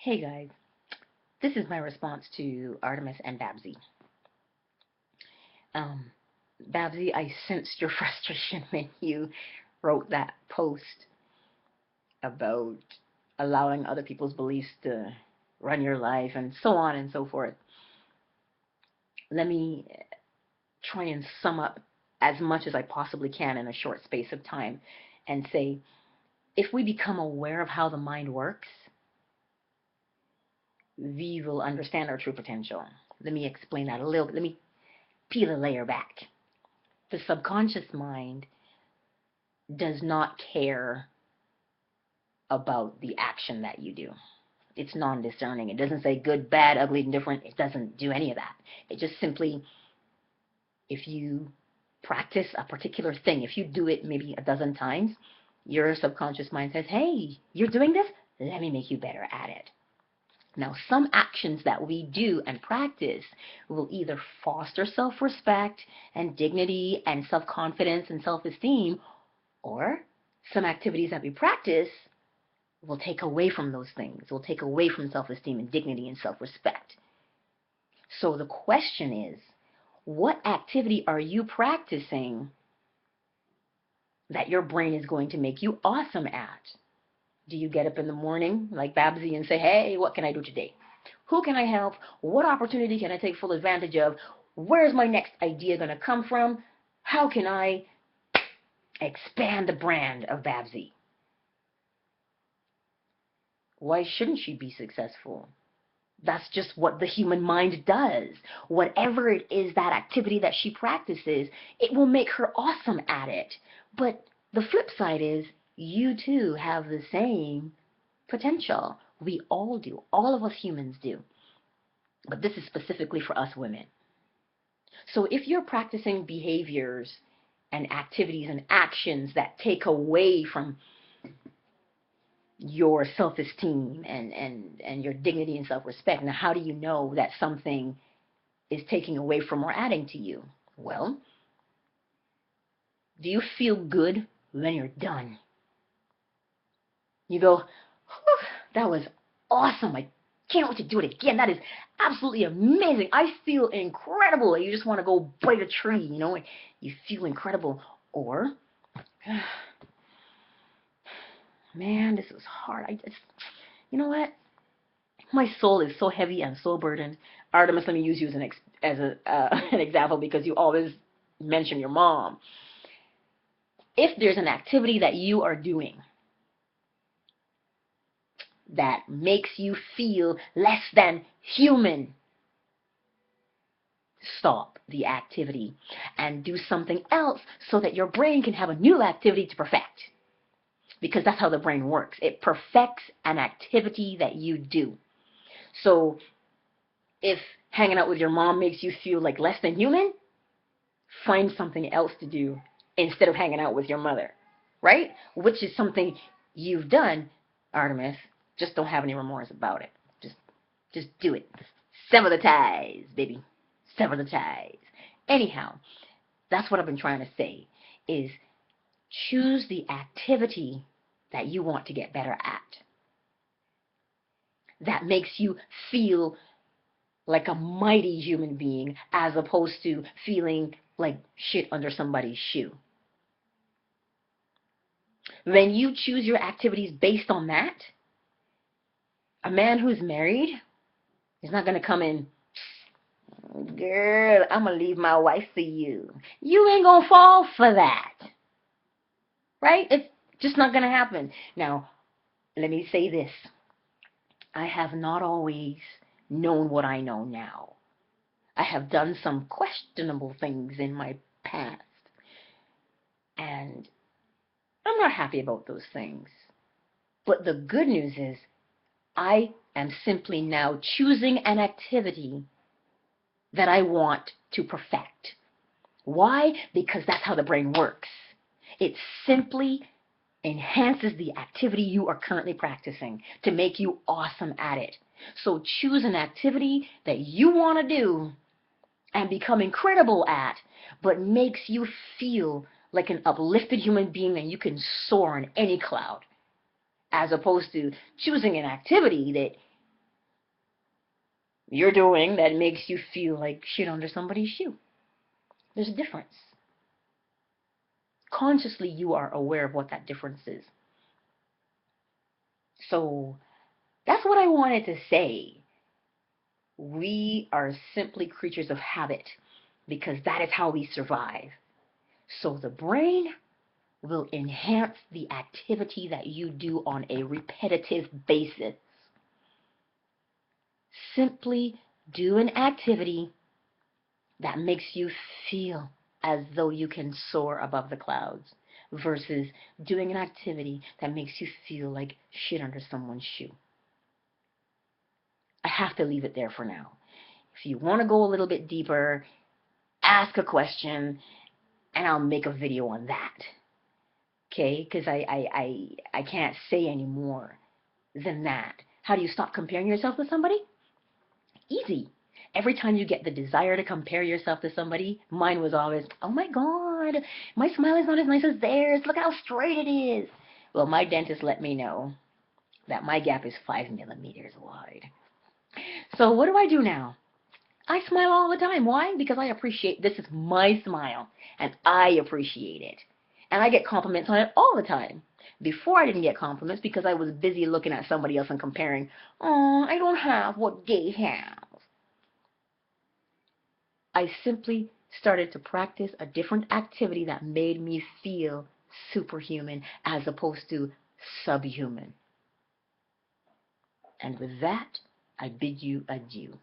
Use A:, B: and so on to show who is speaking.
A: Hey guys, this is my response to Artemis and Babbzy. Um, Babbzy, I sensed your frustration when you wrote that post about allowing other people's beliefs to run your life and so on and so forth. Let me try and sum up as much as I possibly can in a short space of time and say, if we become aware of how the mind works, we will understand our true potential. Let me explain that a little bit. Let me peel a layer back. The subconscious mind does not care about the action that you do. It's non-discerning. It doesn't say good, bad, ugly, indifferent. It doesn't do any of that. It just simply, if you practice a particular thing, if you do it maybe a dozen times, your subconscious mind says, hey, you're doing this? Let me make you better at it. Now, some actions that we do and practice will either foster self-respect and dignity and self-confidence and self-esteem, or some activities that we practice will take away from those things, will take away from self-esteem and dignity and self-respect. So the question is, what activity are you practicing that your brain is going to make you awesome at? Do you get up in the morning like Babbzy and say, hey, what can I do today? Who can I help? What opportunity can I take full advantage of? Where's my next idea going to come from? How can I expand the brand of Babbzy? Why shouldn't she be successful? That's just what the human mind does. Whatever it is, that activity that she practices, it will make her awesome at it. But the flip side is, you too have the same potential. We all do. All of us humans do. But this is specifically for us women. So if you're practicing behaviors and activities and actions that take away from your self-esteem and your dignity and self-respect, now how do you know that something is taking away from or adding to you? Well, do you feel good when you're done? You go, that was awesome. I can't wait to do it again. That is absolutely amazing. I feel incredible. You just want to go bite a tree, you feel incredible. Or, man, this was hard. You know what? My soul is so heavy and so burdened. Artemis, let me use you as an example because you always mention your mom. If there's an activity that you are doing that makes you feel less than human, stop the activity and do something else so that your brain can have a new activity to perfect. Because that's how the brain works. It perfects an activity that you do. So if hanging out with your mom makes you feel like less than human, find something else to do instead of hanging out with your mother, right? Which is something you've done, Artemis. Just don't have any remorse about it. Just do it. Sever the ties, baby. Sever the ties. Anyhow, that's what I've been trying to say, is choose the activity that you want to get better at, that makes you feel like a mighty human being as opposed to feeling like shit under somebody's shoe. When you choose your activities based on that, a man who's married is not going to come in, girl, I'm going to leave my wife for you. You ain't going to fall for that. Right? It's just not going to happen. Now, let me say this. I have not always known what I know now. I have done some questionable things in my past. And I'm not happy about those things. But the good news is I am simply now choosing an activity that I want to perfect. Why? Because that's how the brain works. It simply enhances the activity you are currently practicing to make you awesome at it. So choose an activity that you want to do and become incredible at, but makes you feel like an uplifted human being and you can soar on any cloud, as opposed to choosing an activity that you're doing that makes you feel like shit under somebody's shoe. There's a difference. Consciously, you are aware of what that difference is. So that's what I wanted to say. We are simply creatures of habit because that is how we survive. So the brain will enhance the activity that you do on a repetitive basis. Simply do an activity that makes you feel as though you can soar above the clouds versus doing an activity that makes you feel like shit under someone's shoe. I have to leave it there for now. If you want to go a little bit deeper, ask a question and I'll make a video on that. Okay? Because I can't say any more than that. How do you stop comparing yourself with somebody? Easy. Every time you get the desire to compare yourself to somebody, mine was always, oh my God, my smile is not as nice as theirs. Look how straight it is. Well, my dentist let me know that my gap is 5 millimeters wide. So what do I do now? I smile all the time. Why? Because I appreciate, this is my smile, and I appreciate it. And I get compliments on it all the time. Before I didn't get compliments because I was busy looking at somebody else and comparing, oh, I don't have what they have. I simply started to practice a different activity that made me feel superhuman as opposed to subhuman. And with that, I bid you adieu.